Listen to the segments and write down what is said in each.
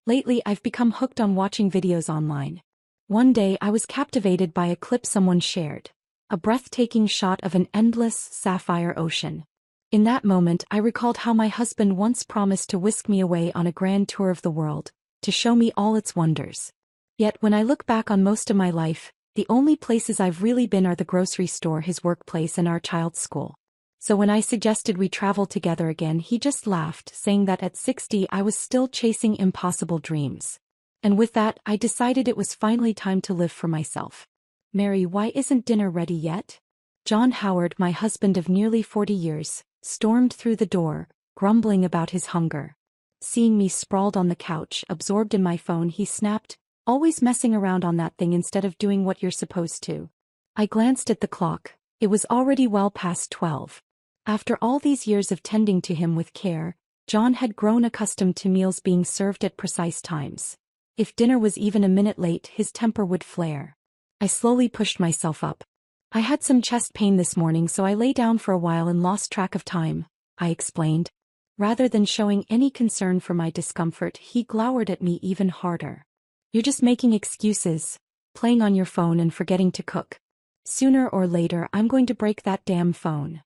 Lately I've become hooked on watching videos online. One day I was captivated by a clip someone shared. A breathtaking shot of an endless, sapphire ocean. In that moment I recalled how my husband once promised to whisk me away on a grand tour of the world, to show me all its wonders. Yet when I look back on most of my life, the only places I've really been are the grocery store, his workplace, and our child's school. So when I suggested we travel together again, he just laughed, saying that at 60 I was still chasing impossible dreams. And with that, I decided it was finally time to live for myself. "Mary, why isn't dinner ready yet?" John Howard, my husband of nearly 40 years, stormed through the door, grumbling about his hunger. Seeing me sprawled on the couch, absorbed in my phone, he snapped, "Always messing around on that thing instead of doing what you're supposed to." I glanced at the clock. It was already well past 12. After all these years of tending to him with care, John had grown accustomed to meals being served at precise times. If dinner was even a minute late, his temper would flare. I slowly pushed myself up. "I had some chest pain this morning, so I lay down for a while and lost track of time," I explained. Rather than showing any concern for my discomfort, he glowered at me even harder. "You're just making excuses, playing on your phone and forgetting to cook. Sooner or later I'm going to break that damn phone."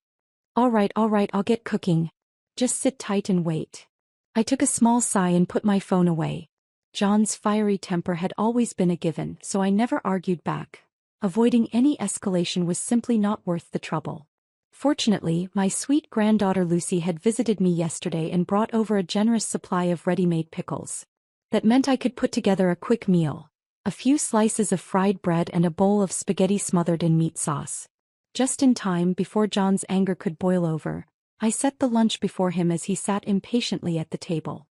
All right, I'll get cooking. Just sit tight and wait." I took a small sigh and put my phone away. John's fiery temper had always been a given, so I never argued back. Avoiding any escalation was simply not worth the trouble. Fortunately, my sweet granddaughter Lucy had visited me yesterday and brought over a generous supply of ready-made pickles. That meant I could put together a quick meal. A few slices of fried bread and a bowl of spaghetti smothered in meat sauce. Just in time, before John's anger could boil over, I set the lunch before him as he sat impatiently at the table.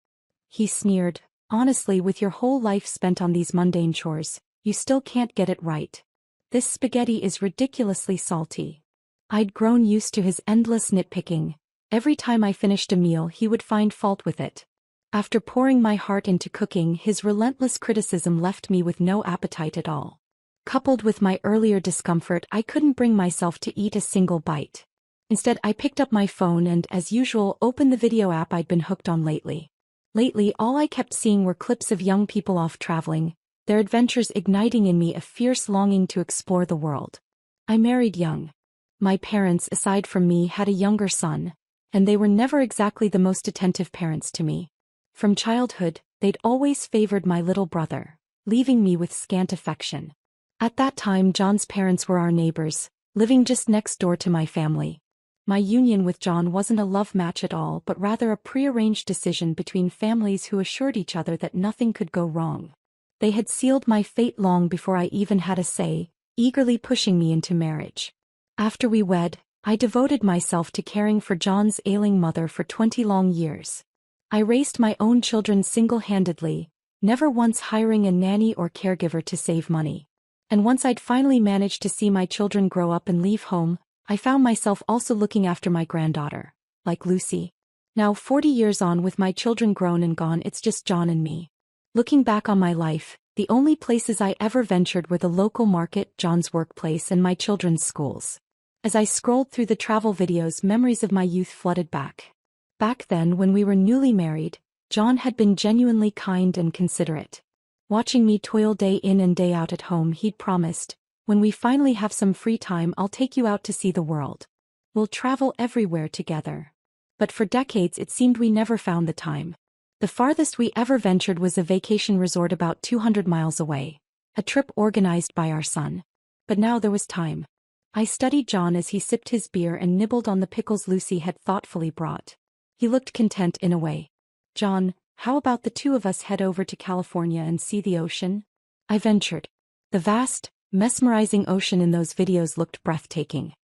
He sneered, "Honestly, with your whole life spent on these mundane chores, you still can't get it right. This spaghetti is ridiculously salty." I'd grown used to his endless nitpicking. Every time I finished a meal, he would find fault with it. After pouring my heart into cooking, his relentless criticism left me with no appetite at all. Coupled with my earlier discomfort, I couldn't bring myself to eat a single bite. Instead, I picked up my phone and, as usual, opened the video app I'd been hooked on lately. Lately, all I kept seeing were clips of young people off traveling, their adventures igniting in me a fierce longing to explore the world. I married young. My parents, aside from me, had a younger son, and they were never exactly the most attentive parents to me. From childhood, they'd always favored my little brother, leaving me with scant affection. At that time, John's parents were our neighbors, living just next door to my family. My union with John wasn't a love match at all, but rather a prearranged decision between families who assured each other that nothing could go wrong. They had sealed my fate long before I even had a say, eagerly pushing me into marriage. After we wed, I devoted myself to caring for John's ailing mother for 20 long years. I raised my own children single-handedly, never once hiring a nanny or caregiver to save money. And once I'd finally managed to see my children grow up and leave home, I found myself also looking after my granddaughter, like Lucy. Now 40 years on, with my children grown and gone, it's just John and me. Looking back on my life, the only places I ever ventured were the local market, John's workplace, and my children's schools. As I scrolled through the travel videos, memories of my youth flooded back. Back then, when we were newly married, John had been genuinely kind and considerate. Watching me toil day in and day out at home, he'd promised, "When we finally have some free time, I'll take you out to see the world. We'll travel everywhere together." But for decades it seemed we never found the time. The farthest we ever ventured was a vacation resort about 200 miles away, a trip organized by our son. But now there was time. I studied John as he sipped his beer and nibbled on the pickles Lucy had thoughtfully brought. He looked content in a way. "John, how about the two of us head over to California and see the ocean?" I ventured. The vast, mesmerizing ocean in those videos looked breathtaking.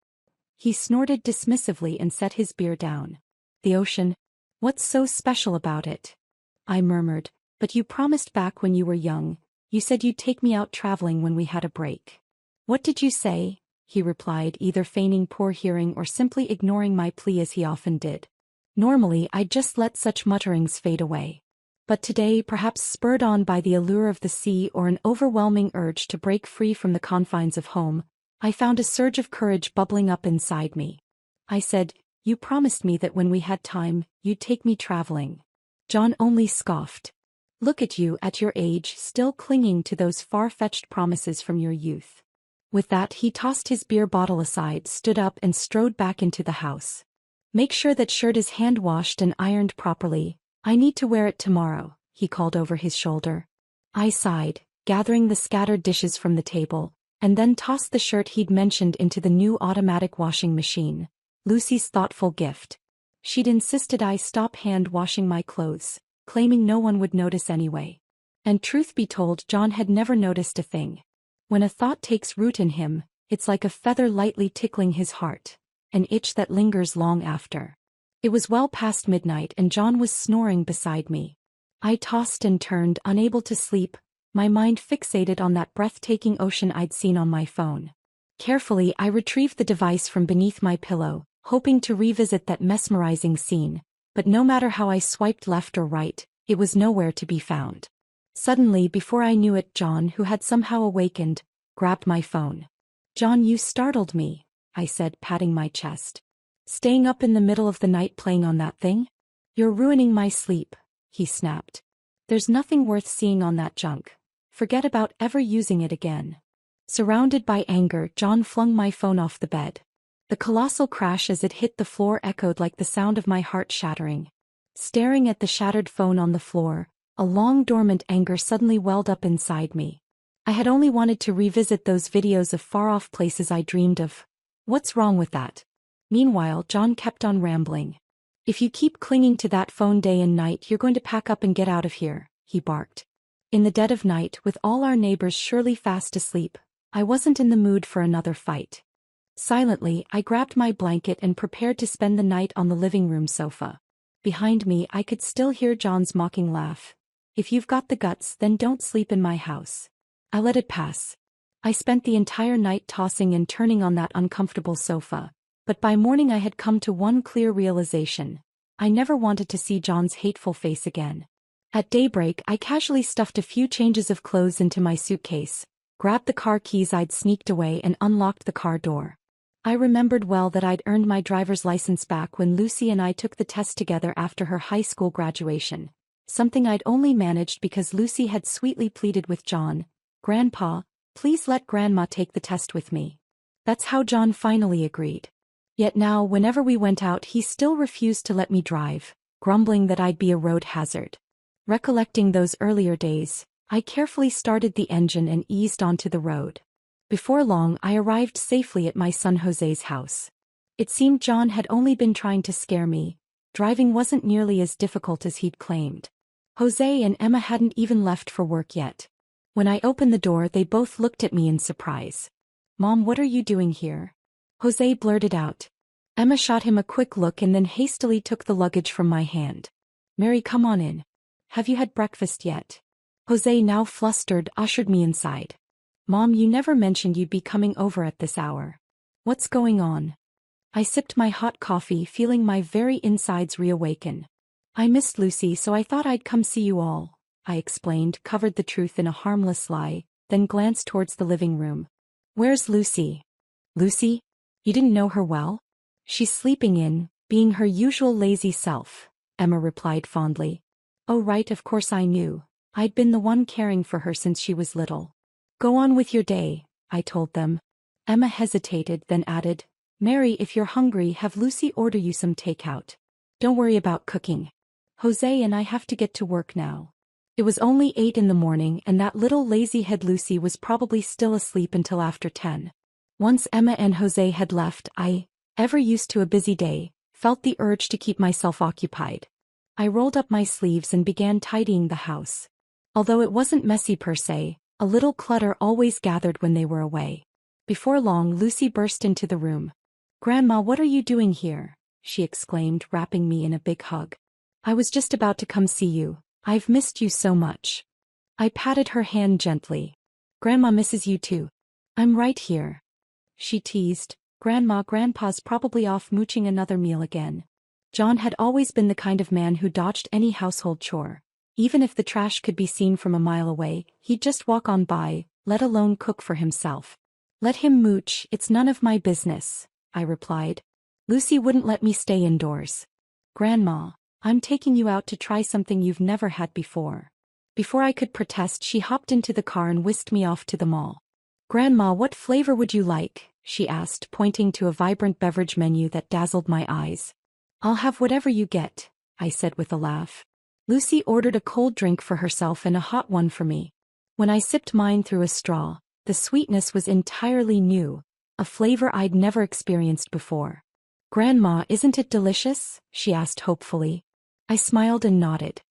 He snorted dismissively and set his beer down. "The ocean? What's so special about it?" I murmured. "But you promised back when you were young. You said you'd take me out traveling when we had a break." "What did you say?" he replied, either feigning poor hearing or simply ignoring my plea as he often did. Normally, I'd just let such mutterings fade away. But today, perhaps spurred on by the allure of the sea or an overwhelming urge to break free from the confines of home, I found a surge of courage bubbling up inside me. I said, "You promised me that when we had time, you'd take me traveling." John only scoffed. Look at you at your age still clinging to those far-fetched promises from your youth. With that he tossed his beer bottle aside, stood up and strode back into the house. Make sure that shirt is hand-washed and ironed properly. I need to wear it tomorrow, he called over his shoulder. I sighed, gathering the scattered dishes from the table, and then tossed the shirt he'd mentioned into the new automatic washing machine. Lucy's thoughtful gift. She'd insisted I stop hand-washing my clothes, claiming no one would notice anyway. And truth be told, John had never noticed a thing. When a thought takes root in him, it's like a feather lightly tickling his heart, an itch that lingers long after. It was well past midnight and John was snoring beside me. I tossed and turned, unable to sleep, my mind fixated on that breathtaking ocean I'd seen on my phone. Carefully I retrieved the device from beneath my pillow, hoping to revisit that mesmerizing scene, but no matter how I swiped left or right, it was nowhere to be found. Suddenly, before I knew it, John, who had somehow awakened, grabbed my phone. "John, you startled me," I said, patting my chest. "Staying up in the middle of the night playing on that thing? You're ruining my sleep," he snapped. "There's nothing worth seeing on that junk. Forget about ever using it again." Surrounded by anger, John flung my phone off the bed. The colossal crash as it hit the floor echoed like the sound of my heart shattering. Staring at the shattered phone on the floor, a long-dormant anger suddenly welled up inside me. I had only wanted to revisit those videos of far-off places I dreamed of. What's wrong with that? Meanwhile, John kept on rambling. "If you keep clinging to that phone day and night, you're going to pack up and get out of here," he barked. In the dead of night, with all our neighbors surely fast asleep, I wasn't in the mood for another fight. Silently, I grabbed my blanket and prepared to spend the night on the living room sofa. Behind me, I could still hear John's mocking laugh. "If you've got the guts, then don't sleep in my house." I let it pass. I spent the entire night tossing and turning on that uncomfortable sofa, but by morning I had come to one clear realization. I never wanted to see John's hateful face again. At daybreak, I casually stuffed a few changes of clothes into my suitcase, grabbed the car keys I'd sneaked away and unlocked the car door. I remembered well that I'd earned my driver's license back when Lucy and I took the test together after her high school graduation. Something I'd only managed because Lucy had sweetly pleaded with John, "Grandpa, please let Grandma take the test with me." That's how John finally agreed. Yet now, whenever we went out, he still refused to let me drive, grumbling that I'd be a road hazard. Recollecting those earlier days, I carefully started the engine and eased onto the road. Before long, I arrived safely at my son Jose's house. It seemed John had only been trying to scare me. Driving wasn't nearly as difficult as he'd claimed. Jose and Emma hadn't even left for work yet. When I opened the door, they both looked at me in surprise. "Mom, what are you doing here?" Jose blurted out. Emma shot him a quick look and then hastily took the luggage from my hand. "Mary, come on in. Have you had breakfast yet?" Jose, now flustered, ushered me inside. "Mom, you never mentioned you'd be coming over at this hour. What's going on?" I sipped my hot coffee, feeling my very insides reawaken. "I missed Lucy, so I thought I'd come see you all," I explained, covered the truth in a harmless lie, then glanced towards the living room. "Where's Lucy?" "Lucy? You didn't know her well?" "She's sleeping in, being her usual lazy self," Emma replied fondly. "Oh right, of course I knew. I'd been the one caring for her since she was little." "Go on with your day," I told them. Emma hesitated, then added, "Mary, if you're hungry, have Lucy order you some takeout. Don't worry about cooking. Jose and I have to get to work now." It was only 8 in the morning and that little lazy-head Lucy was probably still asleep until after 10. Once Emma and Jose had left, I, ever used to a busy day, felt the urge to keep myself occupied. I rolled up my sleeves and began tidying the house. Although it wasn't messy per se, a little clutter always gathered when they were away. Before long, Lucy burst into the room. "Grandma, what are you doing here?" she exclaimed, wrapping me in a big hug. "I was just about to come see you. I've missed you so much." I patted her hand gently. "Grandma misses you too." "I'm right here," she teased. Grandpa's probably off mooching another meal again." John had always been the kind of man who dodged any household chore. Even if the trash could be seen from a mile away, he'd just walk on by, let alone cook for himself. "Let him mooch, it's none of my business," I replied. "Lucy wouldn't let me stay indoors." "Grandma, I'm taking you out to try something you've never had before." Before I could protest, she hopped into the car and whisked me off to the mall. "Grandma, what flavor would you like?" she asked, pointing to a vibrant beverage menu that dazzled my eyes. "I'll have whatever you get," I said with a laugh. Lucy ordered a cold drink for herself and a hot one for me. When I sipped mine through a straw, the sweetness was entirely new, a flavor I'd never experienced before. "Grandma, isn't it delicious?" she asked hopefully. I smiled and nodded.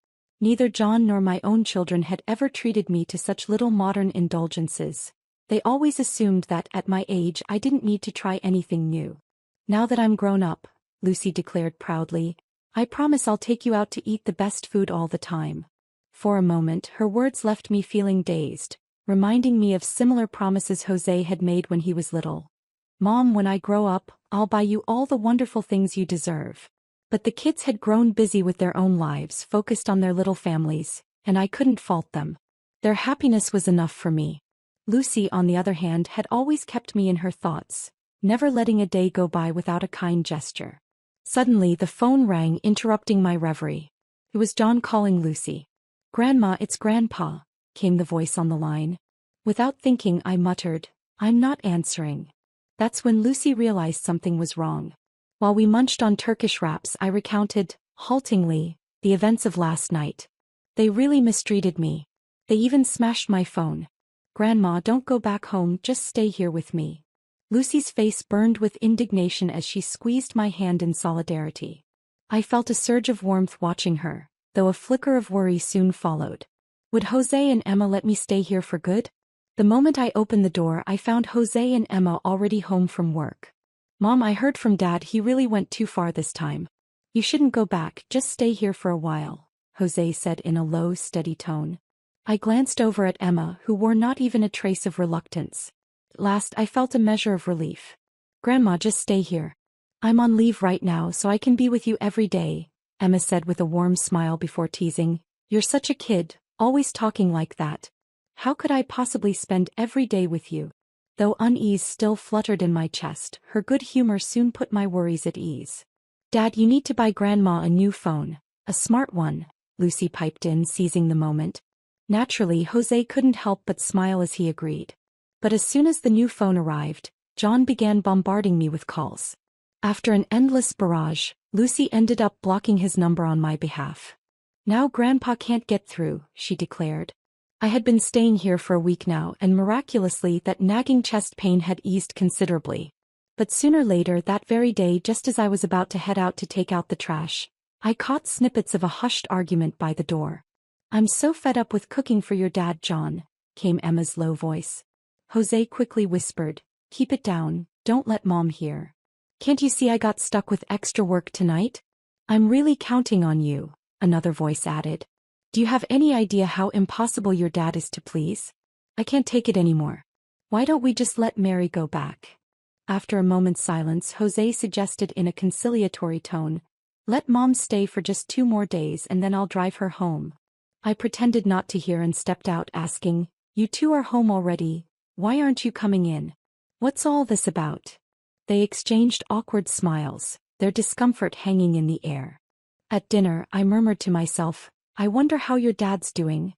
Neither John nor my own children had ever treated me to such little modern indulgences. They always assumed that at my age I didn't need to try anything new. "Now that I'm grown up," Lucy declared proudly, "I promise I'll take you out to eat the best food all the time." For a moment her words left me feeling dazed, reminding me of similar promises Jose had made when he was little. "Mom, when I grow up, I'll buy you all the wonderful things you deserve." But the kids had grown busy with their own lives, focused on their little families, and I couldn't fault them. Their happiness was enough for me. Lucy, on the other hand, had always kept me in her thoughts, never letting a day go by without a kind gesture. Suddenly the phone rang, interrupting my reverie. It was John calling Lucy. "Grandma, it's Grandpa," came the voice on the line. Without thinking, I muttered, "I'm not answering." That's when Lucy realized something was wrong. While we munched on Turkish wraps, I recounted, haltingly, the events of last night. "They really mistreated me. They even smashed my phone. Grandma, don't go back home, just stay here with me." Lucy's face burned with indignation as she squeezed my hand in solidarity. I felt a surge of warmth watching her, though a flicker of worry soon followed. Would Jose and Emma let me stay here for good? The moment I opened the door, I found Jose and Emma already home from work. "Mom, I heard from Dad, he really went too far this time. You shouldn't go back, just stay here for a while," Jose said in a low, steady tone. I glanced over at Emma, who wore not even a trace of reluctance. At last I felt a measure of relief. "Grandma, just stay here. I'm on leave right now so I can be with you every day," Emma said with a warm smile before teasing. "You're such a kid, always talking like that. How could I possibly spend every day with you?" Though unease still fluttered in my chest, her good humor soon put my worries at ease. "Dad, you need to buy Grandma a new phone, a smart one," Lucy piped in, seizing the moment. Naturally, Jose couldn't help but smile as he agreed. But as soon as the new phone arrived, John began bombarding me with calls. After an endless barrage, Lucy ended up blocking his number on my behalf. "Now Grandpa can't get through," she declared. I had been staying here for a week now, and miraculously that nagging chest pain had eased considerably. But sooner or later that very day, just as I was about to head out to take out the trash, I caught snippets of a hushed argument by the door. "I'm so fed up with cooking for your dad, John," came Emma's low voice. Jose quickly whispered, "Keep it down, don't let Mom hear. Can't you see I got stuck with extra work tonight?" "I'm really counting on you," another voice added. "Do you have any idea how impossible your dad is to please? I can't take it anymore. Why don't we just let Mary go back?" After a moment's silence, Jose suggested in a conciliatory tone, "Let Mom stay for just 2 more days and then I'll drive her home." I pretended not to hear and stepped out, asking, "You two are home already, why aren't you coming in? What's all this about?" They exchanged awkward smiles, their discomfort hanging in the air. At dinner, I murmured to myself, "I wonder how your dad's doing."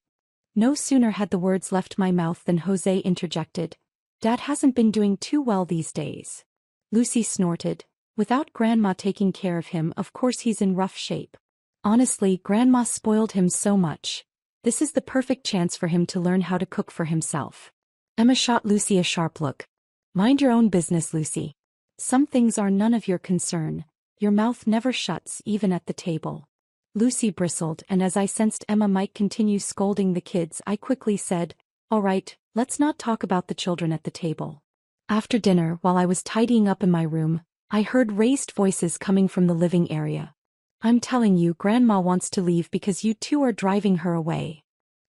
No sooner had the words left my mouth than Jose interjected, "Dad hasn't been doing too well these days." Lucy snorted, "Without Grandma taking care of him, of course he's in rough shape. Honestly, Grandma spoiled him so much. This is the perfect chance for him to learn how to cook for himself." Emma shot Lucy a sharp look. "Mind your own business, Lucy. Some things are none of your concern. Your mouth never shuts, even at the table." Lucy bristled, and as I sensed Emma might continue scolding the kids, I quickly said, "All right, let's not talk about the children at the table." After dinner, while I was tidying up in my room, I heard raised voices coming from the living area. "I'm telling you, Grandma wants to leave because you two are driving her away,"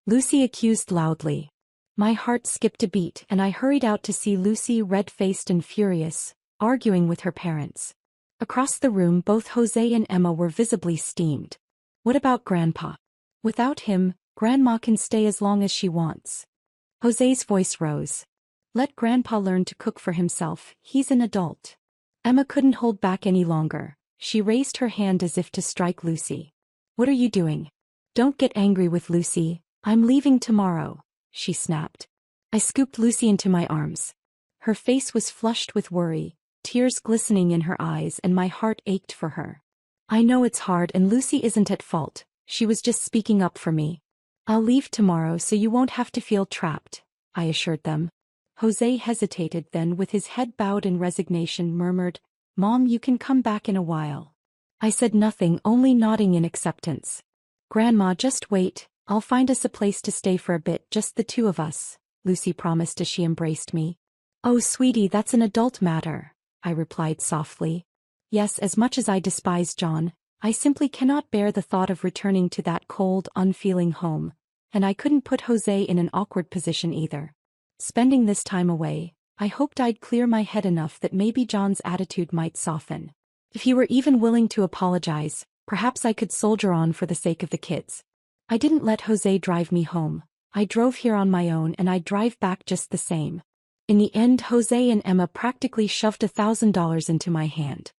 Lucy accused loudly. My heart skipped a beat and I hurried out to see Lucy, red-faced and furious, arguing with her parents. Across the room, both Jose and Emma were visibly steamed. "What about Grandpa? Without him, Grandma can stay as long as she wants." Jose's voice rose. "Let Grandpa learn to cook for himself, he's an adult." Emma couldn't hold back any longer. She raised her hand as if to strike Lucy. "What are you doing? Don't get angry with Lucy, I'm leaving tomorrow, she snapped. I scooped Lucy into my arms. Her face was flushed with worry, tears glistening in her eyes, and my heart ached for her. I know it's hard and Lucy isn't at fault, she was just speaking up for me. I'll leave tomorrow so you won't have to feel trapped, I assured them. Jose hesitated, then with his head bowed in resignation murmured, Mom, you can come back in a while. I said nothing, only nodding in acceptance. Grandma, just wait, I'll find us a place to stay for a bit, just the two of us, Lucy promised as she embraced me. Oh sweetie, that's an adult matter, I replied softly. Yes, as much as I despise John, I simply cannot bear the thought of returning to that cold, unfeeling home, and I couldn't put Jose in an awkward position either. Spending this time away, I hoped I'd clear my head enough that maybe John's attitude might soften. If he were even willing to apologize, perhaps I could soldier on for the sake of the kids. I didn't let Jose drive me home. I drove here on my own and I'd drive back just the same. In the end, Jose and Emma practically shoved $1,000 into my hand.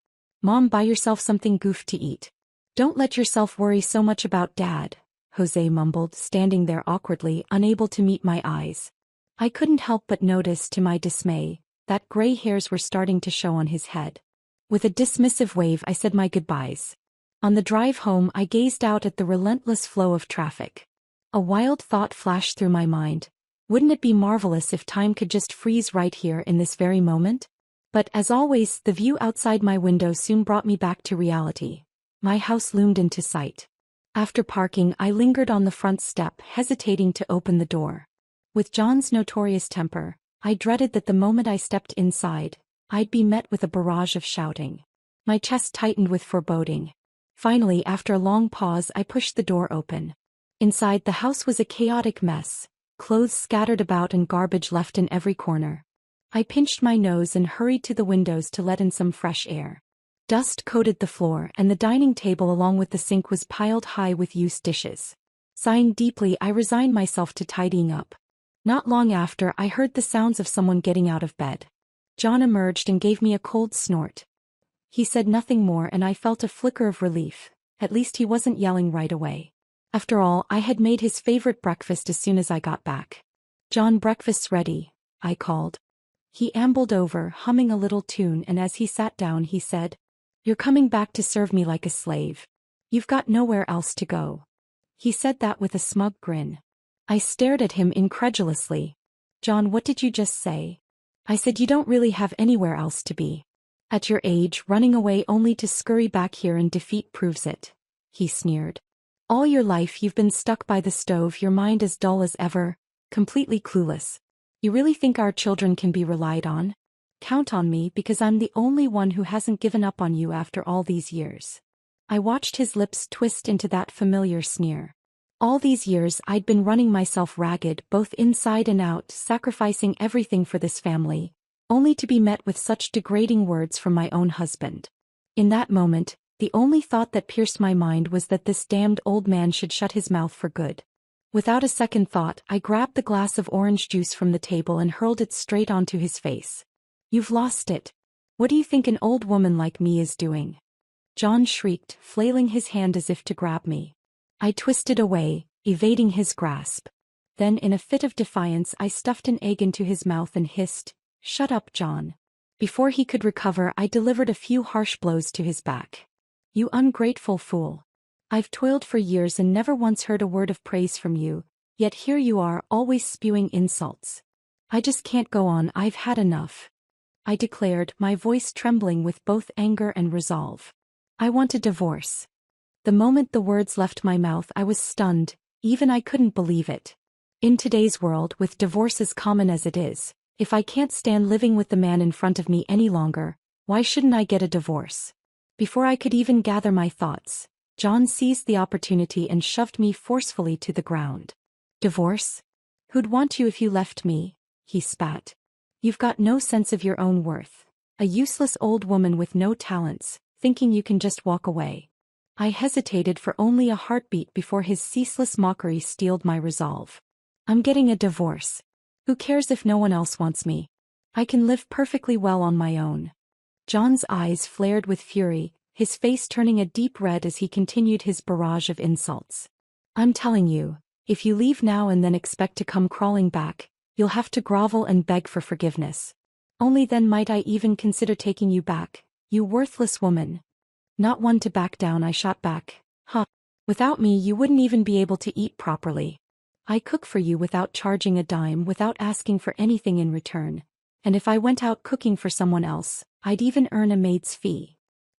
Mom, buy yourself something goof to eat. Don't let yourself worry so much about Dad, Jose mumbled, standing there awkwardly, unable to meet my eyes. I couldn't help but notice, to my dismay, that gray hairs were starting to show on his head. With a dismissive wave, I said my goodbyes. On the drive home, I gazed out at the relentless flow of traffic. A wild thought flashed through my mind. Wouldn't it be marvelous if time could just freeze right here in this very moment? But as always, the view outside my window soon brought me back to reality. My house loomed into sight. After parking, I lingered on the front step, hesitating to open the door. With John's notorious temper, I dreaded that the moment I stepped inside, I'd be met with a barrage of shouting. My chest tightened with foreboding. Finally, after a long pause, I pushed the door open. Inside, the house was a chaotic mess, clothes scattered about and garbage left in every corner. I pinched my nose and hurried to the windows to let in some fresh air. Dust coated the floor, and the dining table along with the sink was piled high with used dishes. Sighing deeply, I resigned myself to tidying up. Not long after, I heard the sounds of someone getting out of bed. John emerged and gave me a cold snort. He said nothing more, and I felt a flicker of relief. At least he wasn't yelling right away. After all, I had made his favorite breakfast as soon as I got back. John, breakfast's ready, I called. He ambled over, humming a little tune, and as he sat down he said, You're coming back to serve me like a slave. You've got nowhere else to go. He said that with a smug grin. I stared at him incredulously. John, what did you just say? I said you don't really have anywhere else to be. At your age, running away only to scurry back here in defeat proves it. He sneered. All your life you've been stuck by the stove, your mind as dull as ever, completely clueless. You really think our children can be relied on? Count on me, because I'm the only one who hasn't given up on you after all these years. I watched his lips twist into that familiar sneer. All these years I'd been running myself ragged, both inside and out, sacrificing everything for this family, only to be met with such degrading words from my own husband. In that moment, the only thought that pierced my mind was that this damned old man should shut his mouth for good. Without a second thought, I grabbed the glass of orange juice from the table and hurled it straight onto his face. You've lost it. What do you think an old woman like me is doing? John shrieked, flailing his hand as if to grab me. I twisted away, evading his grasp. Then, in a fit of defiance, I stuffed an egg into his mouth and hissed, Shut up, John. Before he could recover, I delivered a few harsh blows to his back. You ungrateful fool. I've toiled for years and never once heard a word of praise from you, yet here you are, always spewing insults. I just can't go on, I've had enough. I declared, my voice trembling with both anger and resolve. I want a divorce. The moment the words left my mouth, I was stunned, even I couldn't believe it. In today's world, with divorce as common as it is, if I can't stand living with the man in front of me any longer, why shouldn't I get a divorce? Before I could even gather my thoughts, John seized the opportunity and shoved me forcefully to the ground. Divorce? Who'd want you if you left me? He spat. You've got no sense of your own worth. A useless old woman with no talents, thinking you can just walk away. I hesitated for only a heartbeat before his ceaseless mockery steeled my resolve. I'm getting a divorce. Who cares if no one else wants me? I can live perfectly well on my own. John's eyes flared with fury, his face turning a deep red as he continued his barrage of insults. I'm telling you, If you leave now and then expect to come crawling back, you'll have to grovel and beg for forgiveness. Only then might I even consider taking you back, you worthless woman. Not one to back down, I shot back. Huh. Without me you wouldn't even be able to eat properly. I cook for you without charging a dime, without asking for anything in return. And if I went out cooking for someone else, I'd even earn a maid's fee.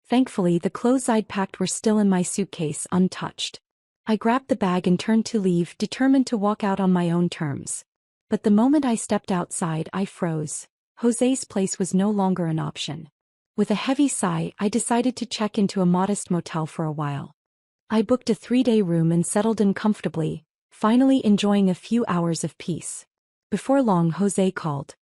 Thankfully, the clothes I'd packed were still in my suitcase, untouched. I grabbed the bag and turned to leave, determined to walk out on my own terms. But the moment I stepped outside, I froze. Jose's place was no longer an option. With a heavy sigh, I decided to check into a modest motel for a while. I booked a 3-day room and settled in comfortably, finally enjoying a few hours of peace. Before long, Jose called.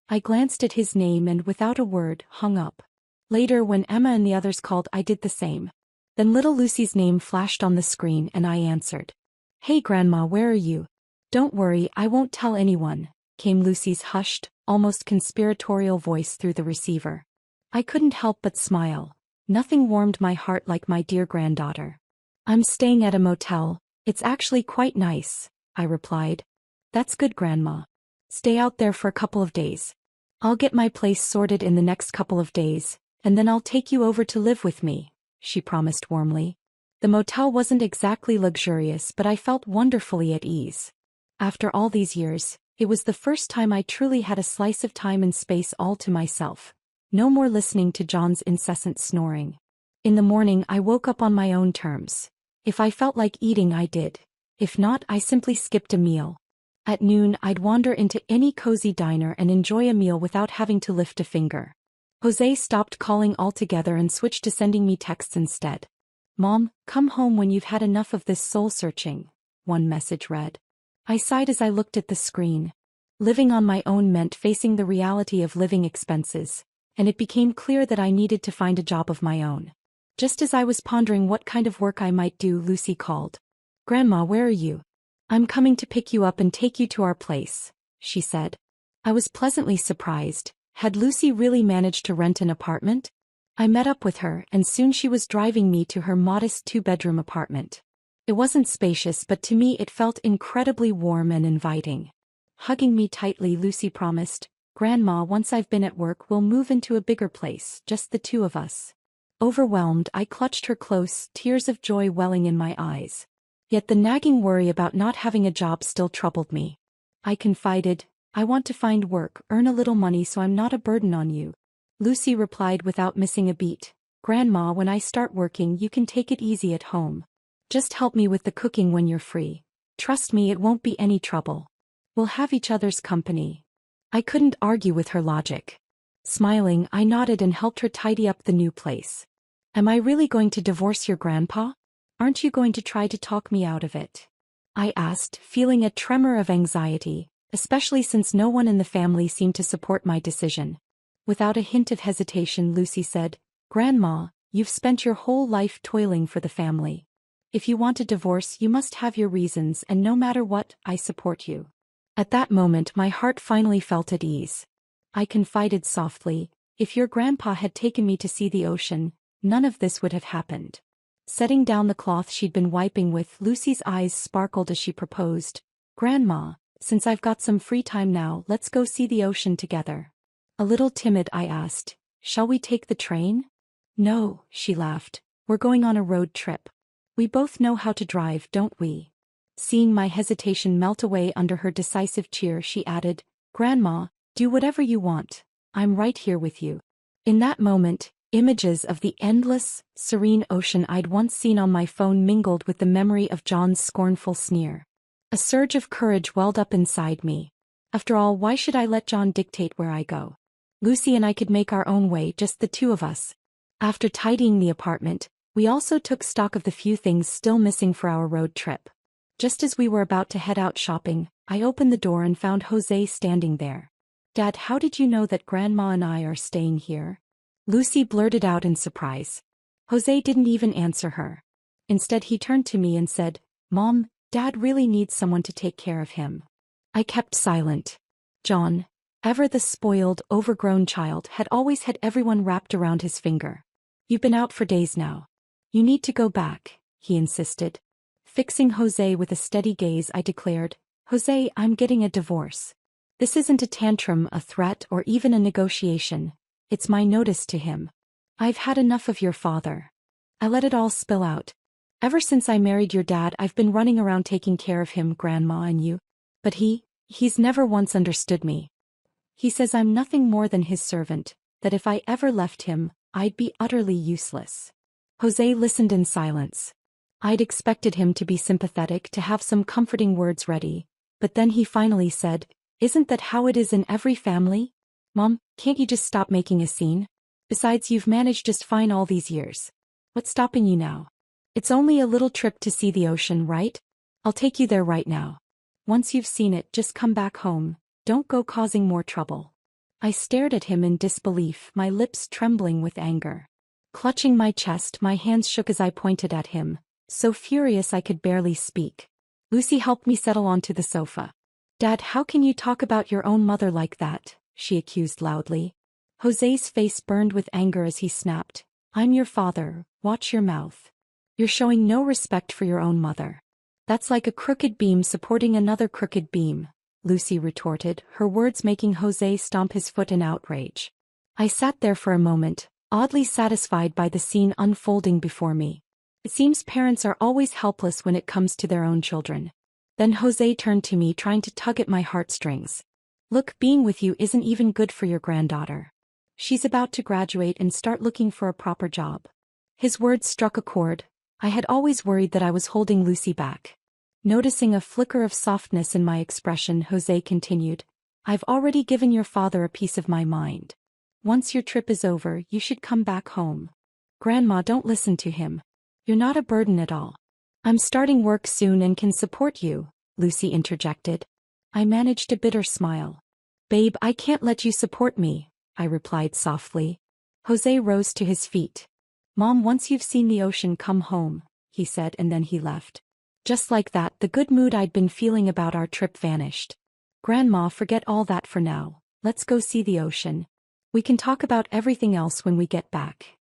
I glanced at his name and without a word, hung up. Later, when Emma and the others called, I did the same. Then little Lucy's name flashed on the screen and I answered. "Hey Grandma, where are you?" "Don't worry, I won't tell anyone," came Lucy's hushed, almost conspiratorial voice through the receiver. I couldn't help but smile. Nothing warmed my heart like my dear granddaughter. "I'm staying at a motel. It's actually quite nice," I replied. "That's good, Grandma. Stay out there for a couple of days. I'll get my place sorted in the next couple of days, and then I'll take you over to live with me," she promised warmly. The motel wasn't exactly luxurious, but I felt wonderfully at ease. After all these years, it was the first time I truly had a slice of time and space all to myself. No more listening to John's incessant snoring. In the morning, I woke up on my own terms. If I felt like eating, I did. If not, I simply skipped a meal. At noon, I'd wander into any cozy diner and enjoy a meal without having to lift a finger. Jose stopped calling altogether and switched to sending me texts instead. "Mom, come home when you've had enough of this soul-searching," one message read. I sighed as I looked at the screen. Living on my own meant facing the reality of living expenses, and it became clear that I needed to find a job of my own. Just as I was pondering what kind of work I might do, Lucy called. "Grandma, where are you?" "I'm coming to pick you up and take you to our place," she said. I was pleasantly surprised. Had Lucy really managed to rent an apartment? I met up with her, and soon she was driving me to her modest 2-bedroom apartment. It wasn't spacious, but to me it felt incredibly warm and inviting. Hugging me tightly, Lucy promised, "Grandma, once I've been at work, we'll move into a bigger place, just the two of us." Overwhelmed, I clutched her close, tears of joy welling in my eyes. Yet the nagging worry about not having a job still troubled me. I confided, "I want to find work, earn a little money so I'm not a burden on you." Lucy replied without missing a beat, "Grandma, when I start working, you can take it easy at home. Just help me with the cooking when you're free. Trust me, it won't be any trouble. We'll have each other's company." I couldn't argue with her logic. Smiling, I nodded and helped her tidy up the new place. "Am I really going to divorce your grandpa? Aren't you going to try to talk me out of it?" I asked, feeling a tremor of anxiety, especially since no one in the family seemed to support my decision. Without a hint of hesitation, Lucy said, "Grandma, you've spent your whole life toiling for the family. If you want a divorce, you must have your reasons, and no matter what, I support you." At that moment, my heart finally felt at ease. I confided softly, "If your grandpa had taken me to see the ocean, none of this would have happened." Setting down the cloth she'd been wiping with, Lucy's eyes sparkled as she proposed, "Grandma, since I've got some free time now, let's go see the ocean together." A little timid, I asked, "Shall we take the train?" "No," she laughed. "We're going on a road trip. We both know how to drive, don't we?" Seeing my hesitation melt away under her decisive cheer, she added, "Grandma, do whatever you want. I'm right here with you." In that moment, images of the endless, serene ocean I'd once seen on my phone mingled with the memory of John's scornful sneer. A surge of courage welled up inside me. After all, why should I let John dictate where I go? Lucy and I could make our own way, just the two of us. After tidying the apartment, we also took stock of the few things still missing for our road trip. Just as we were about to head out shopping, I opened the door and found Jose standing there. "Dad, how did you know that Grandma and I are staying here?" Lucy blurted out in surprise. Jose didn't even answer her. Instead, he turned to me and said, "Mom, Dad really needs someone to take care of him." I kept silent. John, ever the spoiled, overgrown child, had always had everyone wrapped around his finger. "You've been out for days now. You need to go back," he insisted. Fixing Jose with a steady gaze, I declared, "Jose, I'm getting a divorce. This isn't a tantrum, a threat, or even a negotiation. It's my notice to him. I've had enough of your father." I let it all spill out. "Ever since I married your dad, I've been running around taking care of him, Grandma, and you. But he's never once understood me. He says I'm nothing more than his servant, that if I ever left him, I'd be utterly useless." Jose listened in silence. I'd expected him to be sympathetic, to have some comforting words ready, but then he finally said, "Isn't that how it is in every family? Mom, can't you just stop making a scene? Besides, you've managed just fine all these years. What's stopping you now? It's only a little trip to see the ocean, right? I'll take you there right now. Once you've seen it, just come back home. Don't go causing more trouble." I stared at him in disbelief, my lips trembling with anger. Clutching my chest, my hands shook as I pointed at him, so furious I could barely speak. Lucy helped me settle onto the sofa. "Dad, how can you talk about your own mother like that?" she accused loudly. Jose's face burned with anger as he snapped, "I'm your father, watch your mouth. You're showing no respect for your own mother. That's like a crooked beam supporting another crooked beam," Lucy retorted, her words making Jose stomp his foot in outrage. I sat there for a moment, oddly satisfied by the scene unfolding before me. It seems parents are always helpless when it comes to their own children. Then Jose turned to me, trying to tug at my heartstrings. "Look, being with you isn't even good for your granddaughter. She's about to graduate and start looking for a proper job." His words struck a chord. I had always worried that I was holding Lucy back. Noticing a flicker of softness in my expression, Jose continued, "I've already given your father a piece of my mind. Once your trip is over, you should come back home. Grandma, don't listen to him. You're not a burden at all." "I'm starting work soon and can support you," Lucy interjected. I managed a bitter smile. "Babe, I can't let you support me," I replied softly. Jose rose to his feet. "Mom, once you've seen the ocean, come home," he said, and then he left. Just like that, the good mood I'd been feeling about our trip vanished. "Grandma, forget all that for now. Let's go see the ocean. We can talk about everything else when we get back."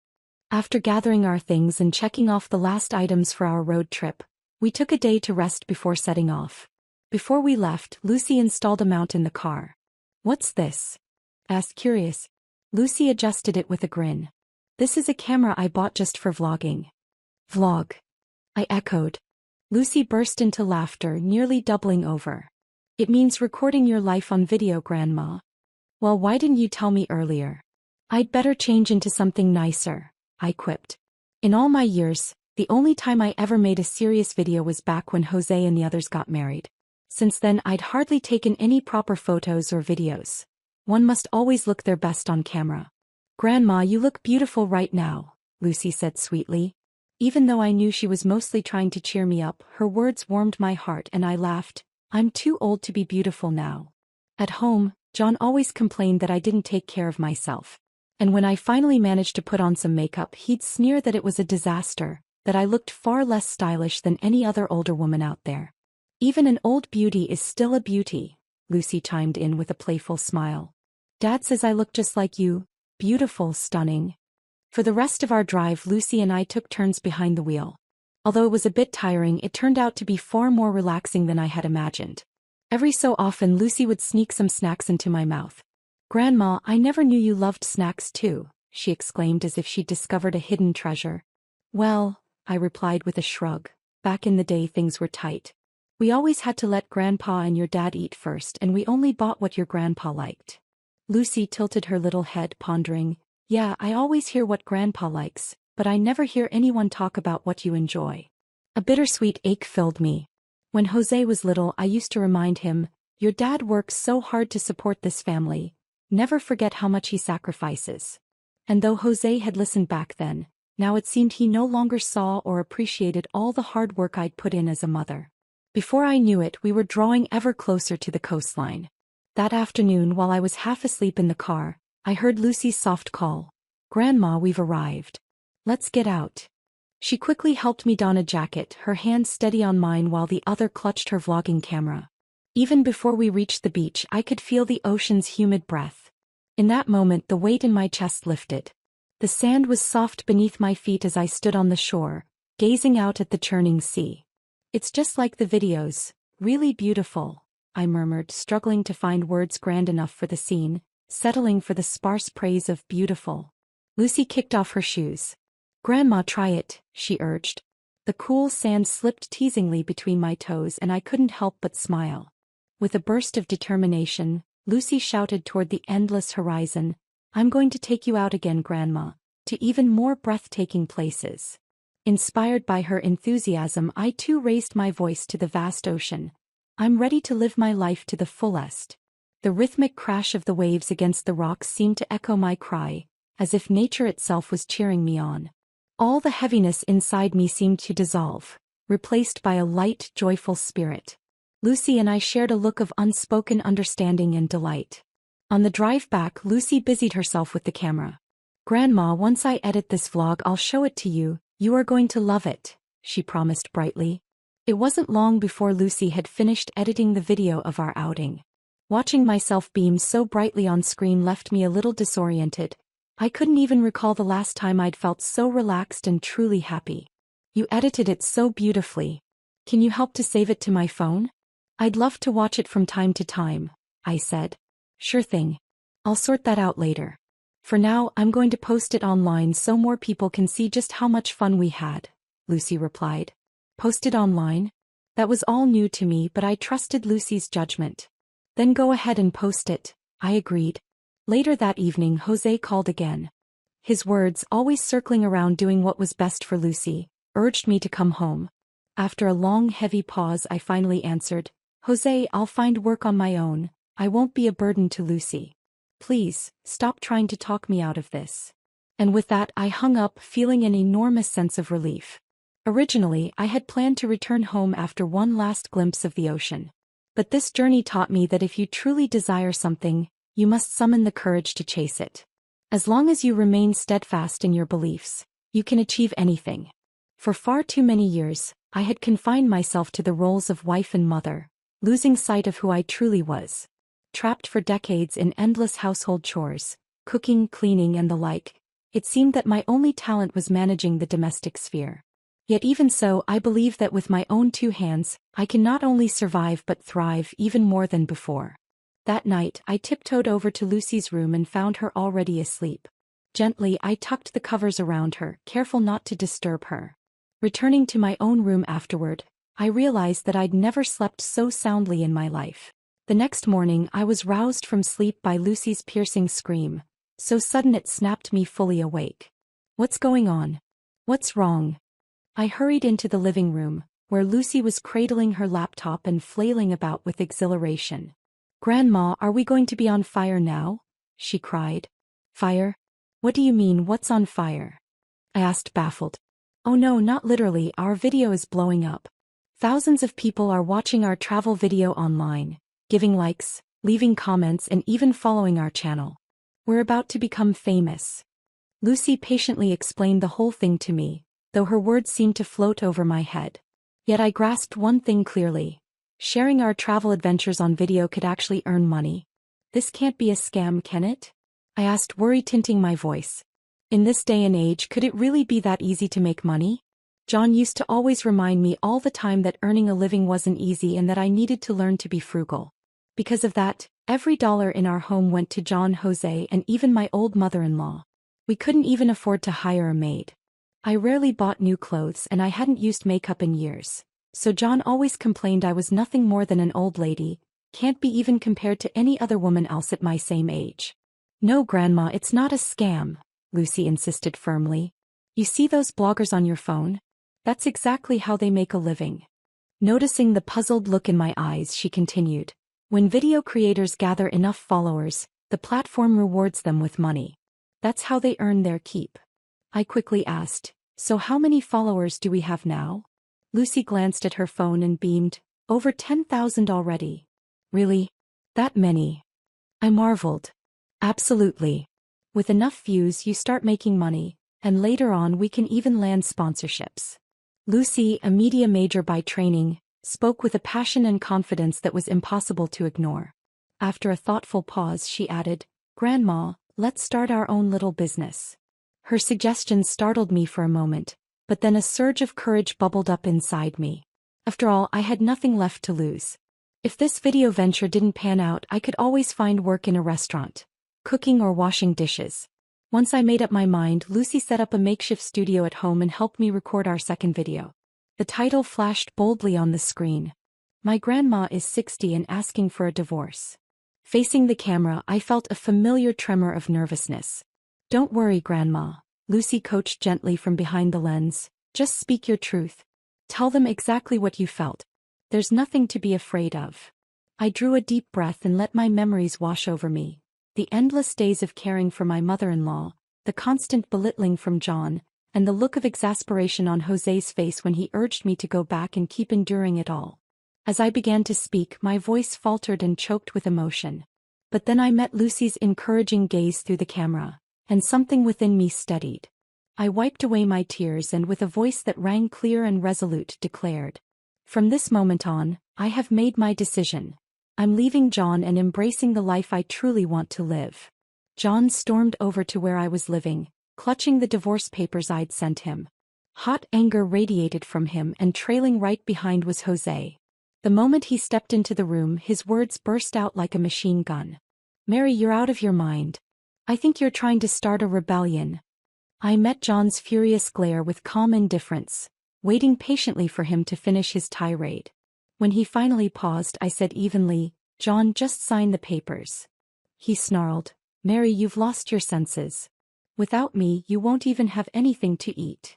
After gathering our things and checking off the last items for our road trip, we took a day to rest before setting off. Before we left, Lucy installed a mount in the car. "What's this?" asked curious. Lucy adjusted it with a grin. "This is a camera I bought just for vlogging." "Vlog?" I echoed. Lucy burst into laughter, nearly doubling over. "It means recording your life on video, Grandma." "Well, why didn't you tell me earlier?" "I'd better change into something nicer," I quipped. In all my years, the only time I ever made a serious video was back when Jose and the others got married. Since then, I'd hardly taken any proper photos or videos. One must always look their best on camera. "Grandma, you look beautiful right now," Lucy said sweetly. Even though I knew she was mostly trying to cheer me up, her words warmed my heart and I laughed. "I'm too old to be beautiful now." At home, John always complained that I didn't take care of myself. And when I finally managed to put on some makeup, he'd sneer that it was a disaster, that I looked far less stylish than any other older woman out there. "Even an old beauty is still a beauty," Lucy chimed in with a playful smile. "Dad says I look just like you, beautiful, stunning." For the rest of our drive, Lucy and I took turns behind the wheel. Although it was a bit tiring, it turned out to be far more relaxing than I had imagined. Every so often, Lucy would sneak some snacks into my mouth. "Grandma, I never knew you loved snacks too," she exclaimed as if she'd discovered a hidden treasure. "Well," I replied with a shrug, "back in the day things were tight. We always had to let Grandpa and your dad eat first, and we only bought what your grandpa liked." Lucy tilted her little head, pondering. "Yeah, I always hear what Grandpa likes, but I never hear anyone talk about what you enjoy." A bittersweet ache filled me. When Jose was little, I used to remind him, "Your dad works so hard to support this family. Never forget how much he sacrifices." And though Jose had listened back then, now it seemed he no longer saw or appreciated all the hard work I'd put in as a mother. Before I knew it, we were drawing ever closer to the coastline. That afternoon, while I was half asleep in the car, I heard Lucy's soft call. "Grandma, we've arrived. Let's get out." She quickly helped me don a jacket, her hand steady on mine while the other clutched her vlogging camera. Even before we reached the beach, I could feel the ocean's humid breath. In that moment, the weight in my chest lifted. The sand was soft beneath my feet as I stood on the shore, gazing out at the churning sea. It's just like the videos, really beautiful, I murmured, struggling to find words grand enough for the scene, settling for the sparse praise of beautiful. Lucy kicked off her shoes. Grandma, try it, she urged. The cool sand slipped teasingly between my toes and I couldn't help but smile. With a burst of determination, Lucy shouted toward the endless horizon, I'm going to take you out again, Grandma, to even more breathtaking places. Inspired by her enthusiasm, I too raised my voice to the vast ocean. I'm ready to live my life to the fullest. The rhythmic crash of the waves against the rocks seemed to echo my cry, as if nature itself was cheering me on. All the heaviness inside me seemed to dissolve, replaced by a light, joyful spirit. Lucy and I shared a look of unspoken understanding and delight. On the drive back, Lucy busied herself with the camera. Grandma, once I edit this vlog, I'll show it to you. You are going to love it, she promised brightly. It wasn't long before Lucy had finished editing the video of our outing. Watching myself beam so brightly on screen left me a little disoriented. I couldn't even recall the last time I'd felt so relaxed and truly happy. You edited it so beautifully. Can you help to save it to my phone? I'd love to watch it from time to time, I said. Sure thing. I'll sort that out later. For now, I'm going to post it online so more people can see just how much fun we had, Lucy replied. Post it online? That was all new to me, but I trusted Lucy's judgment. Then go ahead and post it, I agreed. Later that evening, Jose called again. His words, always circling around doing what was best for Lucy, urged me to come home. After a long, heavy pause, I finally answered, Jose, I'll find work on my own. I won't be a burden to Lucy. Please, stop trying to talk me out of this. And with that, I hung up, feeling an enormous sense of relief. Originally, I had planned to return home after one last glimpse of the ocean. But this journey taught me that if you truly desire something, you must summon the courage to chase it. As long as you remain steadfast in your beliefs, you can achieve anything. For far too many years, I had confined myself to the roles of wife and mother, losing sight of who I truly was. Trapped for decades in endless household chores, cooking, cleaning, and the like, it seemed that my only talent was managing the domestic sphere. Yet even so, I believe that with my own two hands, I can not only survive but thrive even more than before. That night, I tiptoed over to Lucy's room and found her already asleep. Gently, I tucked the covers around her, careful not to disturb her. Returning to my own room afterward, I realized that I'd never slept so soundly in my life. The next morning, I was roused from sleep by Lucy's piercing scream, so sudden it snapped me fully awake. What's going on? What's wrong? I hurried into the living room, where Lucy was cradling her laptop and flailing about with exhilaration. Grandma, are we going to be on fire now? She cried. Fire? What do you mean, what's on fire? I asked, baffled. Oh no, not literally, our video is blowing up. Thousands of people are watching our travel video online, giving likes, leaving comments, and even following our channel. We're about to become famous. Lucy patiently explained the whole thing to me, though her words seemed to float over my head. Yet I grasped one thing clearly. Sharing our travel adventures on video could actually earn money. This can't be a scam, can it? I asked, worry tinting my voice. In this day and age, could it really be that easy to make money? John used to always remind me all the time that earning a living wasn't easy and that I needed to learn to be frugal. Because of that, every dollar in our home went to John, Jose, and even my old mother-in-law. We couldn't even afford to hire a maid. I rarely bought new clothes and I hadn't used makeup in years. So John always complained I was nothing more than an old lady, can't be even compared to any other woman else at my same age. No, Grandma, it's not a scam, Lucy insisted firmly. You see those bloggers on your phone? That's exactly how they make a living. Noticing the puzzled look in my eyes, she continued. When video creators gather enough followers, the platform rewards them with money. That's how they earn their keep. I quickly asked, so how many followers do we have now? Lucy glanced at her phone and beamed, over 10,000 already. Really? That many? I marveled. Absolutely. With enough views you start making money, and later on we can even land sponsorships. Lucy, a media major by training, spoke with a passion and confidence that was impossible to ignore. After a thoughtful pause, she added, Grandma, let's start our own little business. Her suggestion startled me for a moment, but then a surge of courage bubbled up inside me. After all, I had nothing left to lose. If this video venture didn't pan out, I could always find work in a restaurant, cooking or washing dishes. Once I made up my mind, Lucy set up a makeshift studio at home and helped me record our second video. The title flashed boldly on the screen. My grandma is 60 and asking for a divorce. Facing the camera, I felt a familiar tremor of nervousness. Don't worry, Grandma, Lucy coached gently from behind the lens. Just speak your truth. Tell them exactly what you felt. There's nothing to be afraid of. I drew a deep breath and let my memories wash over me. The endless days of caring for my mother-in-law, the constant belittling from John, and the look of exasperation on Jose's face when he urged me to go back and keep enduring it all. As I began to speak, my voice faltered and choked with emotion. But then I met Lucy's encouraging gaze through the camera, and something within me steadied. I wiped away my tears and with a voice that rang clear and resolute declared, "From this moment on, I have made my decision. I'm leaving John and embracing the life I truly want to live." John stormed over to where I was living, clutching the divorce papers I'd sent him. Hot anger radiated from him, and trailing right behind was Jose. The moment he stepped into the room, his words burst out like a machine gun. "Mary, you're out of your mind. I think you're trying to start a rebellion." I met John's furious glare with calm indifference, waiting patiently for him to finish his tirade. When he finally paused, I said evenly, "John, just sign the papers." He snarled, "Mary, you've lost your senses. Without me, you won't even have anything to eat."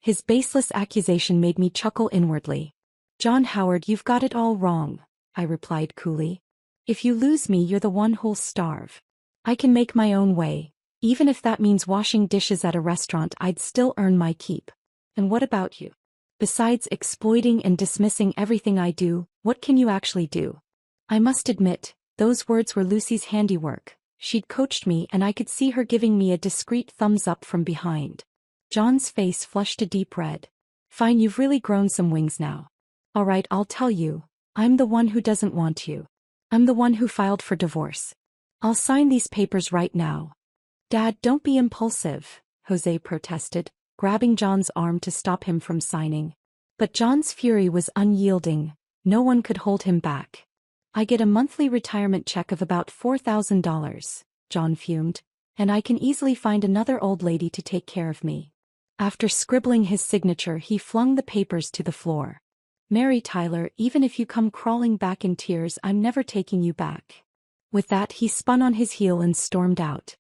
His baseless accusation made me chuckle inwardly. "John Howard, you've got it all wrong," I replied coolly. "If you lose me, you're the one who'll starve. I can make my own way. Even if that means washing dishes at a restaurant, I'd still earn my keep. And what about you? Besides exploiting and dismissing everything I do, what can you actually do?" I must admit, those words were Lucy's handiwork. She'd coached me and I could see her giving me a discreet thumbs up from behind. John's face flushed a deep red. "Fine, you've really grown some wings now. All right, I'll tell you. I'm the one who doesn't want you. I'm the one who filed for divorce. I'll sign these papers right now." "Dad, don't be impulsive," Jose protested, grabbing John's arm to stop him from signing. But John's fury was unyielding. No one could hold him back. "I get a monthly retirement check of about $4,000, John fumed, "and I can easily find another old lady to take care of me." After scribbling his signature, he flung the papers to the floor. "Mary Tyler, even if you come crawling back in tears, I'm never taking you back." With that, he spun on his heel and stormed out.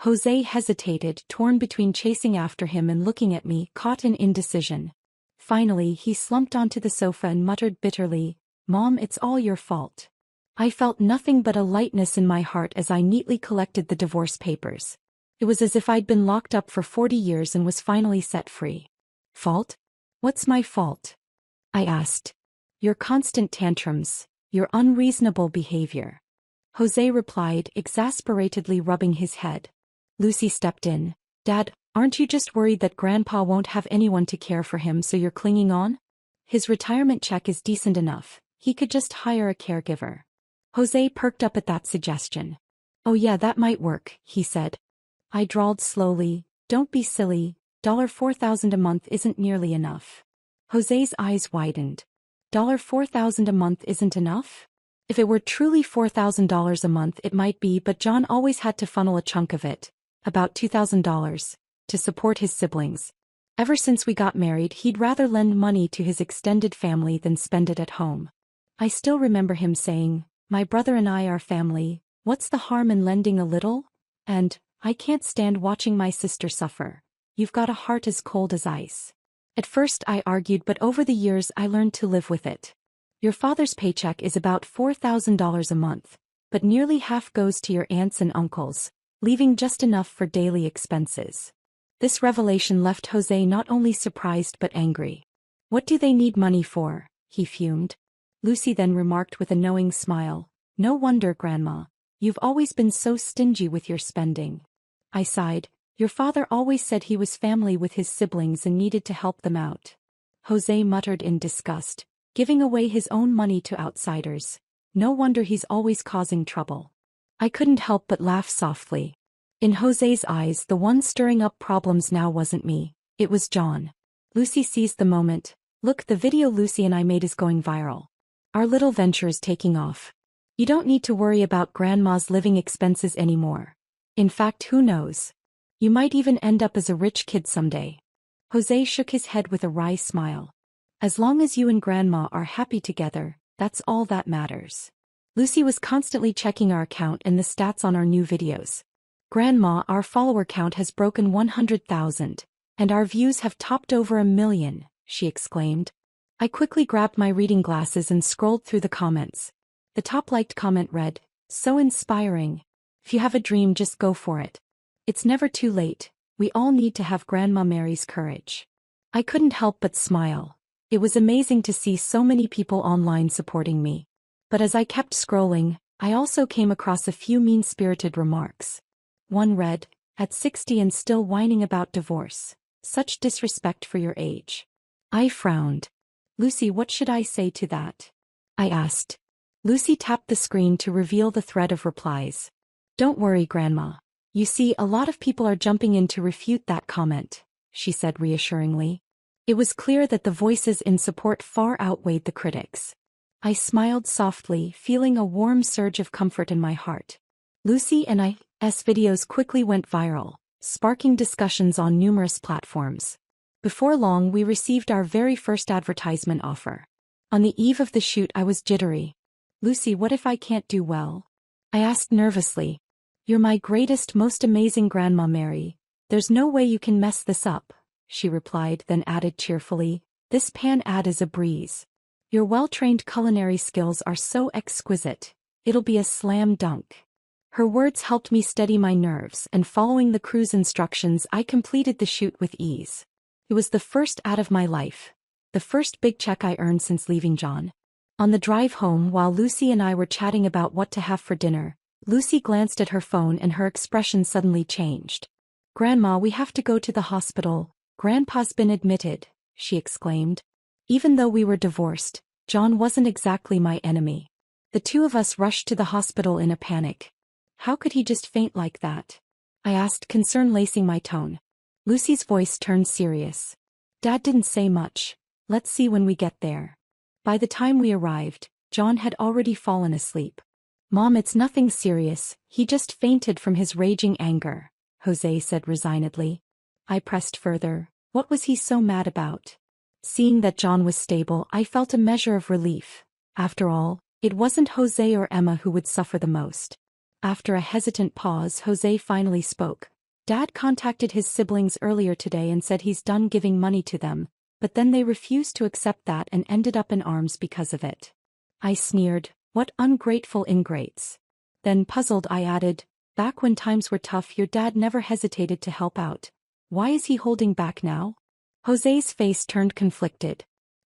Jose hesitated, torn between chasing after him and looking at me, caught in indecision. Finally, he slumped onto the sofa and muttered bitterly, "Mom, it's all your fault." I felt nothing but a lightness in my heart as I neatly collected the divorce papers. It was as if I'd been locked up for 40 years and was finally set free. "Fault? What's my fault?" I asked. "Your constant tantrums, your unreasonable behavior." Jose replied, exasperatedly rubbing his head. Lucy stepped in. "Dad, aren't you just worried that Grandpa won't have anyone to care for him, so you're clinging on? His retirement check is decent enough. He could just hire a caregiver." Jose perked up at that suggestion. "Oh yeah, that might work," he said. I drawled slowly, "Don't be silly, $4,000 a month isn't nearly enough." Jose's eyes widened. $4,000 a month isn't enough? If it were truly $4,000 a month it might be, but John always had to funnel a chunk of it, about $2,000, to support his siblings. Ever since we got married, he'd rather lend money to his extended family than spend it at home. I still remember him saying, "My brother and I are family, what's the harm in lending a little? And, I can't stand watching my sister suffer. You've got a heart as cold as ice." At first I argued, but over the years I learned to live with it. Your father's paycheck is about $4,000 a month, but nearly half goes to your aunts and uncles, leaving just enough for daily expenses. This revelation left Jose not only surprised but angry. "What do they need money for?" he fumed. Lucy then remarked with a knowing smile, "No wonder, Grandma. You've always been so stingy with your spending." I sighed. "Your father always said he was family with his siblings and needed to help them out." Jose muttered in disgust, "Giving away his own money to outsiders. No wonder he's always causing trouble." I couldn't help but laugh softly. In Jose's eyes, the one stirring up problems now wasn't me, it was John. Lucy seized the moment. Look, the video Lucy and I made is going viral. Our little venture is taking off. You don't need to worry about Grandma's living expenses anymore. In fact, who knows? You might even end up as a rich kid someday. Jose shook his head with a wry smile. As long as you and Grandma are happy together, that's all that matters. Lucy was constantly checking our account and the stats on our new videos. Grandma, our follower count has broken 100,000, and our views have topped over 1 million, she exclaimed. I quickly grabbed my reading glasses and scrolled through the comments. The top liked comment read, "So inspiring. If you have a dream, just go for it. It's never too late. We all need to have Grandma Mary's courage." I couldn't help but smile. It was amazing to see so many people online supporting me. But as I kept scrolling, I also came across a few mean-spirited remarks. One read, "At 60 and still whining about divorce. Such disrespect for your age." I frowned. "Lucy, what should I say to that?" I asked. Lucy tapped the screen to reveal the thread of replies. "Don't worry, Grandma. You see, a lot of people are jumping in to refute that comment," she said reassuringly. It was clear that the voices in support far outweighed the critics. I smiled softly, feeling a warm surge of comfort in my heart. Lucy and I's videos quickly went viral, sparking discussions on numerous platforms. Before long, we received our very first advertisement offer. On the eve of the shoot, I was jittery. "Lucy, what if I can't do well?" I asked nervously. "You're my greatest, most amazing Grandma Mary. There's no way you can mess this up," she replied, then added cheerfully, "This pan ad is a breeze. Your well-trained culinary skills are so exquisite. It'll be a slam dunk." Her words helped me steady my nerves, and following the crew's instructions, I completed the shoot with ease. It was the first ad of my life. The first big check I earned since leaving John. On the drive home, while Lucy and I were chatting about what to have for dinner, Lucy glanced at her phone and her expression suddenly changed. "Grandma, we have to go to the hospital. Grandpa's been admitted," she exclaimed. Even though we were divorced, John wasn't exactly my enemy. The two of us rushed to the hospital in a panic. "How could he just faint like that?" I asked, concern lacing my tone. Lucy's voice turned serious. "Dad didn't say much. Let's see when we get there." By the time we arrived, John had already fallen asleep. "Mom, it's nothing serious, he just fainted from his raging anger," Jose said resignedly. I pressed further. What was he so mad about? Seeing that John was stable, I felt a measure of relief. After all, it wasn't Jose or Emma who would suffer the most. After a hesitant pause, Jose finally spoke. "Dad contacted his siblings earlier today and said he's done giving money to them, but then they refused to accept that and ended up in arms because of it." I sneered. "What ungrateful ingrates." Then, puzzled, I added, "Back when times were tough, your dad never hesitated to help out. Why is he holding back now?" Jose's face turned conflicted.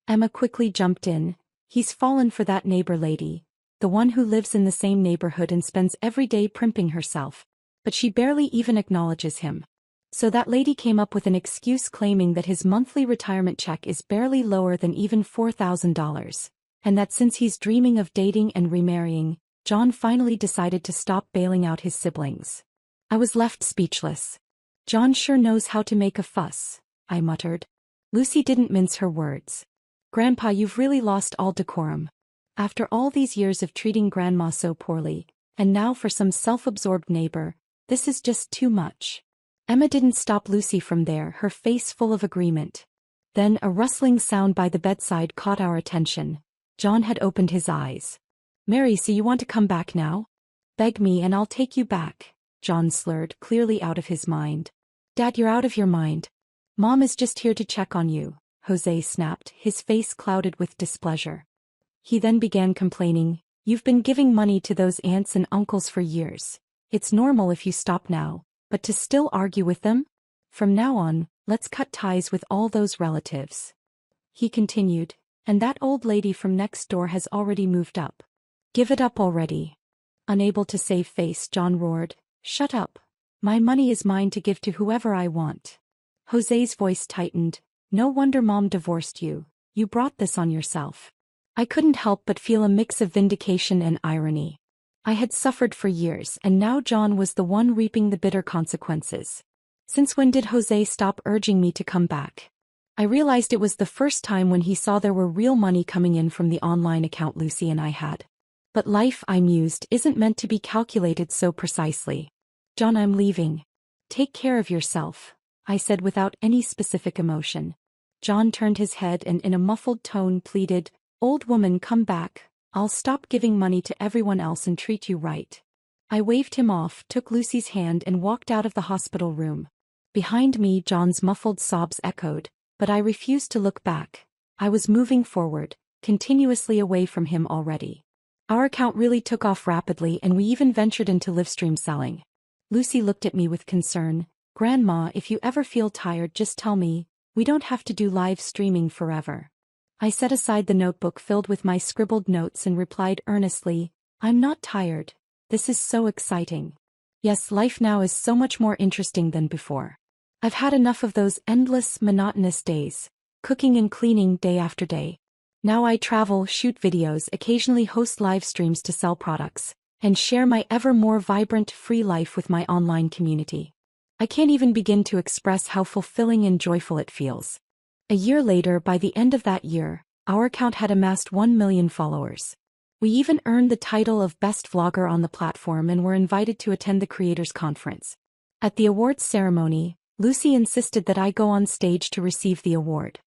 Emma quickly jumped in. "He's fallen for that neighbor lady, the one who lives in the same neighborhood and spends every day primping herself. But she barely even acknowledges him. So that lady came up with an excuse claiming that his monthly retirement check is barely lower than even $4,000, and that since he's dreaming of dating and remarrying, John finally decided to stop bailing out his siblings." I was left speechless. "John sure knows how to make a fuss," I muttered. Lucy didn't mince her words. "Grandpa, you've really lost all decorum. After all these years of treating Grandma so poorly, and now for some self-absorbed neighbor, this is just too much." Emma didn't stop Lucy from there, her face full of agreement. Then a rustling sound by the bedside caught our attention. John had opened his eyes. "Mary, so you want to come back now? Beg me and I'll take you back," John slurred, clearly out of his mind. "Dad, you're out of your mind. Mom is just here to check on you," Jose snapped, his face clouded with displeasure. He then began complaining, "You've been giving money to those aunts and uncles for years. It's normal if you stop now, but to still argue with them? From now on, let's cut ties with all those relatives." He continued, "And that old lady from next door has already moved up. Give it up already." Unable to save face, John roared, "Shut up. My money is mine to give to whoever I want." Jose's voice tightened. "No wonder Mom divorced you. You brought this on yourself." I couldn't help but feel a mix of vindication and irony. I had suffered for years, and now John was the one reaping the bitter consequences. Since when did Jose stop urging me to come back? I realized it was the first time when he saw there were real money coming in from the online account Lucy and I had. But life, I mused, isn't meant to be calculated so precisely. John, I'm leaving. Take care of yourself, I said without any specific emotion. John turned his head and in a muffled tone pleaded, "Old woman, come back. I'll stop giving money to everyone else and treat you right." I waved him off, took Lucy's hand and walked out of the hospital room. Behind me, John's muffled sobs echoed, but I refused to look back. I was moving forward, continuously away from him already. Our account really took off rapidly and we even ventured into live stream selling. Lucy looked at me with concern. "Grandma, if you ever feel tired, just tell me. We don't have to do live streaming forever." I set aside the notebook filled with my scribbled notes and replied earnestly, "I'm not tired. This is so exciting. Yes, life now is so much more interesting than before. I've had enough of those endless, monotonous days, cooking and cleaning day after day. Now I travel, shoot videos, occasionally host live streams to sell products, and share my ever more vibrant, free life with my online community. I can't even begin to express how fulfilling and joyful it feels." A year later, by the end of that year, our account had amassed 1 million followers. We even earned the title of Best Vlogger on the platform and were invited to attend the Creators Conference. At the awards ceremony, Lucy insisted that I go on stage to receive the award.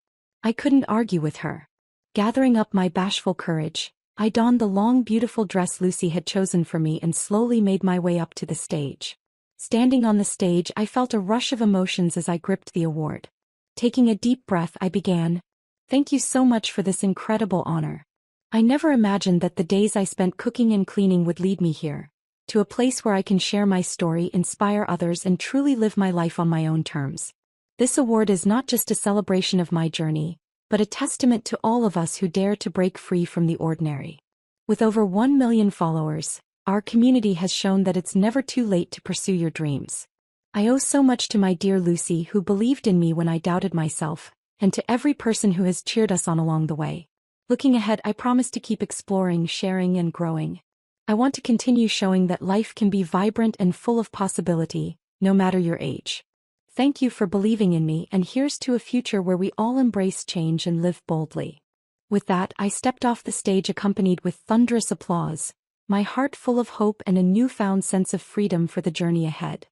I couldn't argue with her. Gathering up my bashful courage, I donned the long, beautiful dress Lucy had chosen for me and slowly made my way up to the stage. Standing on the stage, I felt a rush of emotions as I gripped the award. Taking a deep breath, I began, "Thank you so much for this incredible honor. I never imagined that the days I spent cooking and cleaning would lead me here, to a place where I can share my story, inspire others, and truly live my life on my own terms. This award is not just a celebration of my journey, but a testament to all of us who dare to break free from the ordinary." With over 1 million followers, our community has shown that it's never too late to pursue your dreams. I owe so much to my dear Lucy, who believed in me when I doubted myself, and to every person who has cheered us on along the way. Looking ahead, I promise to keep exploring, sharing, and growing. I want to continue showing that life can be vibrant and full of possibility, no matter your age. Thank you for believing in me, and here's to a future where we all embrace change and live boldly. With that, I stepped off the stage accompanied with thunderous applause, my heart full of hope and a newfound sense of freedom for the journey ahead.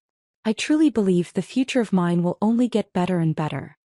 I truly believe the future of mine will only get better and better.